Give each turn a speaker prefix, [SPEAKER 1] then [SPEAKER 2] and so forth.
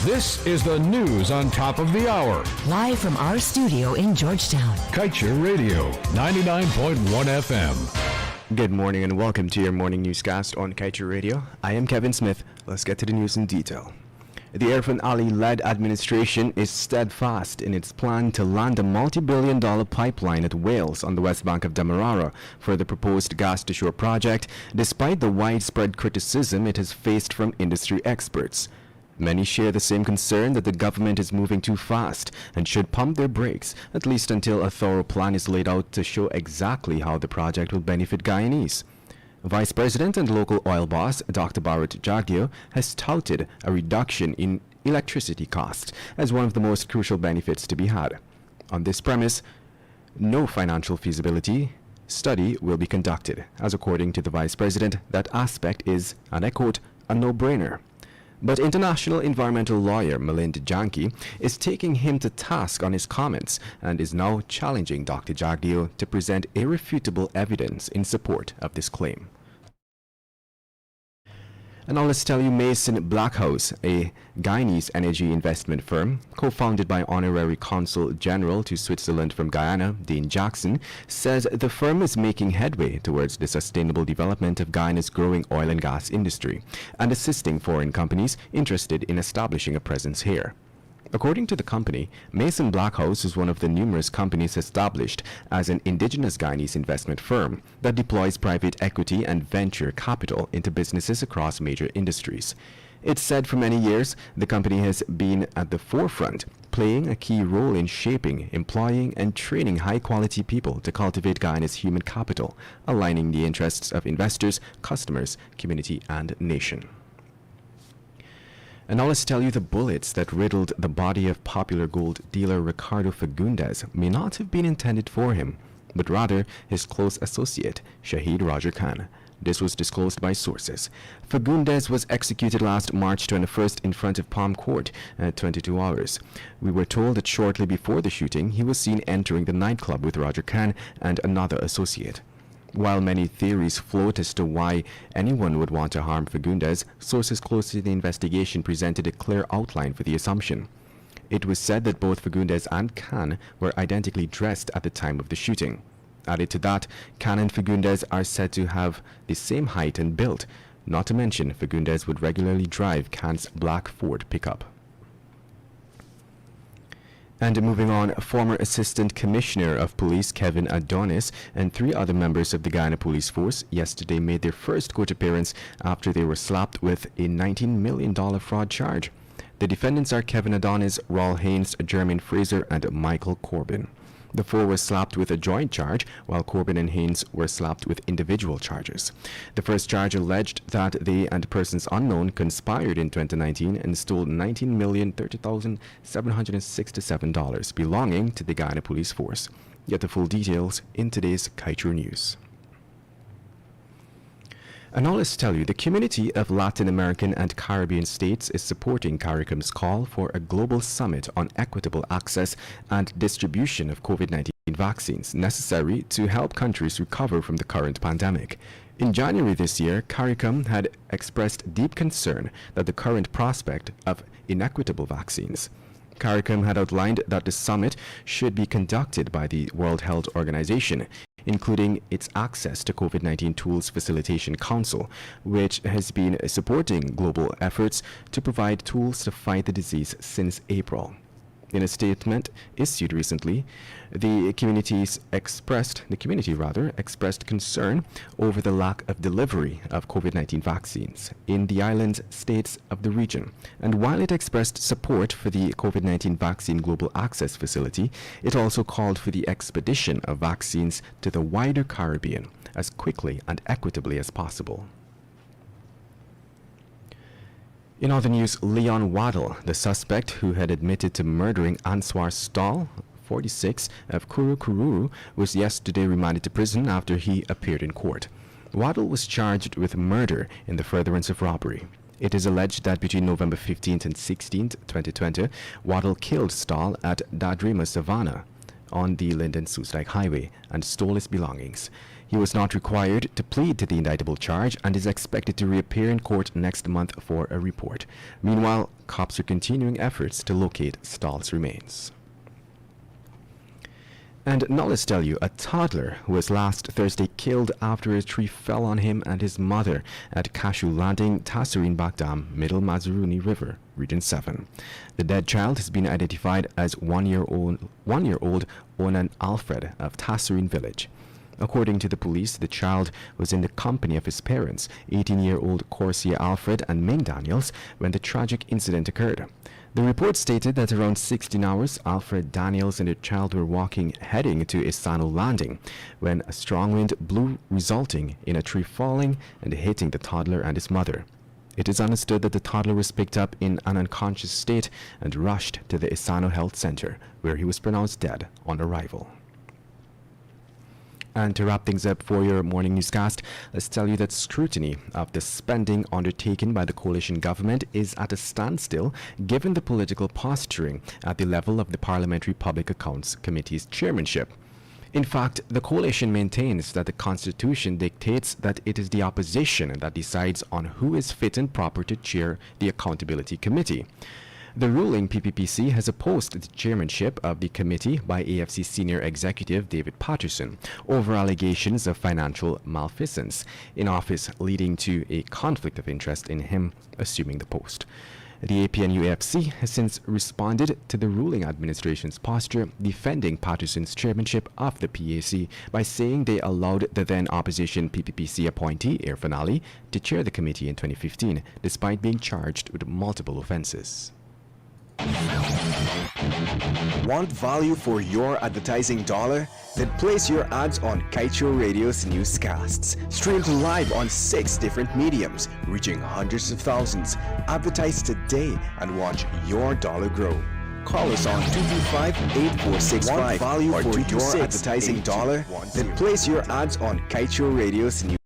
[SPEAKER 1] This is the news on top of the hour.
[SPEAKER 2] Live from our studio in Georgetown.
[SPEAKER 1] Kaieteur Radio, 99.1 FM.
[SPEAKER 3] Good morning and welcome to your morning newscast on Kaieteur Radio. I am Kevin Smith. Let's get to the news in detail. The Irfan Ali-led administration is steadfast in its plan to land a multi-billion-dollar pipeline at Wales on the west bank of Demerara for the proposed gas-to-shore project, despite the widespread criticism it has faced from industry experts. Many share the same concern that the government is moving too fast and should pump their brakes, at least until a thorough plan is laid out to show exactly how the project will benefit Guyanese. Vice President and local oil boss Dr. Kaieteur Radio has touted a reduction in electricity costs as one of the most crucial benefits to be had. On this premise, no financial feasibility study will be conducted, as according to the Vice President, that aspect is, and I quote, a no-brainer. But international environmental lawyer Melinda Janki is taking him to task on his comments and is now challenging Dr. Jagdeo to present irrefutable evidence in support of this claim. And now let's tell you, Mason Blackhouse, a Guyanese energy investment firm, co-founded by Honorary Consul General to Switzerland from Guyana, Dean Jackson, says the firm is making headway towards the sustainable development of Guyana's growing oil and gas industry and assisting foreign companies interested in establishing a presence here. According to the company, Mason Blackhouse is one of the numerous companies established as an indigenous Guyanese investment firm that deploys private equity and venture capital into businesses across major industries. It's said for many years the company has been at the forefront, playing a key role in shaping, employing, and training high-quality people to cultivate Guyana's human capital, aligning the interests of investors, customers, community, and nation. And now let's tell you, the bullets that riddled the body of popular gold dealer Ricardo Fagundes may not have been intended for him, but rather his close associate, Shahid Roger Khan. This was disclosed by sources. Fagundes was executed last March 21st in front of Palm Court at 22 hours. We were told that shortly before the shooting, he was seen entering the nightclub with Roger Khan and another associate. While many theories float as to why anyone would want to harm Fagundes, sources close to the investigation presented a clear outline for the assumption. It was said that both Fagundes and Khan were identically dressed at the time of the shooting. Added to that, Khan and Fagundes are said to have the same height and build. Not to mention, Fagundes would regularly drive Khan's black Ford pickup. And moving on, former Assistant Commissioner of Police Kevin Adonis and 3 other members of the Guyana Police Force yesterday made their first court appearance after they were slapped with a $19 million fraud charge. The defendants are Kevin Adonis, Raul Haynes, Jermaine Fraser, and Michael Corbin. The 4 were slapped with a joint charge, while Corbin and Haynes were slapped with individual charges. The first charge alleged that they and persons unknown conspired in 2019 and stole $19,030,767 belonging to the Guyana Police Force. Get the full details in today's Kaieteur News. And now let's tell you, the community of Latin American and Caribbean states is supporting CARICOM's call for a global summit on equitable access and distribution of COVID-19 vaccines necessary to help countries recover from the current pandemic. In January this year, CARICOM had expressed deep concern that the current prospect of inequitable vaccines. CARICOM had outlined that the summit should be conducted by the World Health Organization, including its Access to COVID-19 Tools Facilitation Council, which has been supporting global efforts to provide tools to fight the disease since April. In a statement issued recently, the community expressed concern over the lack of delivery of COVID-19 vaccines in the island states of the region. And while it expressed support for the COVID-19 vaccine global access facility, it also called for the expedition of vaccines to the wider Caribbean as quickly and equitably as possible. In other news, Leon Waddle, the suspect who had admitted to murdering Answar Stahl, 46, of Kurukuru, was yesterday remanded to prison after he appeared in court. Waddle was charged with murder in the furtherance of robbery. It is alleged that between November 15th and 16th, 2020, Waddle killed Stahl at Dadrima Savannah. on the Linden-Soestdijk Highway and stole his belongings. He was not required to plead to the indictable charge and is expected to reappear in court next month for a report. Meanwhile, cops are continuing efforts to locate Stahl's remains. And now let's tell you, a toddler who was last Thursday killed after a tree fell on him and his mother at Cashew Landing, Tasserine Bakdam, Middle Mazaruni River, Region 7. The dead child has been identified as one-year-old Onan Alfred of Tasserine Village. According to the police, the child was in the company of his parents, 18-year-old Corsia Alfred and Ming Daniels, when the tragic incident occurred. The report stated that around 16 hours, Alfred Daniels and the child were heading to Isano Landing when a strong wind blew, resulting in a tree falling and hitting the toddler and his mother. It is understood that the toddler was picked up in an unconscious state and rushed to the Isano Health Center, where he was pronounced dead on arrival. And to wrap things up for your morning newscast, let's tell you that scrutiny of the spending undertaken by the coalition government is at a standstill given the political posturing at the level of the Parliamentary Public Accounts Committee's chairmanship. In fact, the coalition maintains that the Constitution dictates that it is the opposition that decides on who is fit and proper to chair the Accountability Committee. The ruling PPPC has opposed the chairmanship of the committee by AFC senior executive David Patterson over allegations of financial malfeasance in office, leading to a conflict of interest in him assuming the post. The APNUFC has since responded to the ruling administration's posture, defending Patterson's chairmanship of the PAC by saying they allowed the then opposition PPPC appointee Irfan Ali to chair the committee in 2015, despite being charged with multiple offenses.
[SPEAKER 4] Want value for your advertising dollar? Then place your ads on Kaieteur Radio's newscasts. Streamed live on 6 different mediums, reaching hundreds of thousands. Advertise today and watch your dollar grow. Call us on 225-8465. Want value for your advertising dollar? Then place your ads on Kaieteur Radio's newscasts.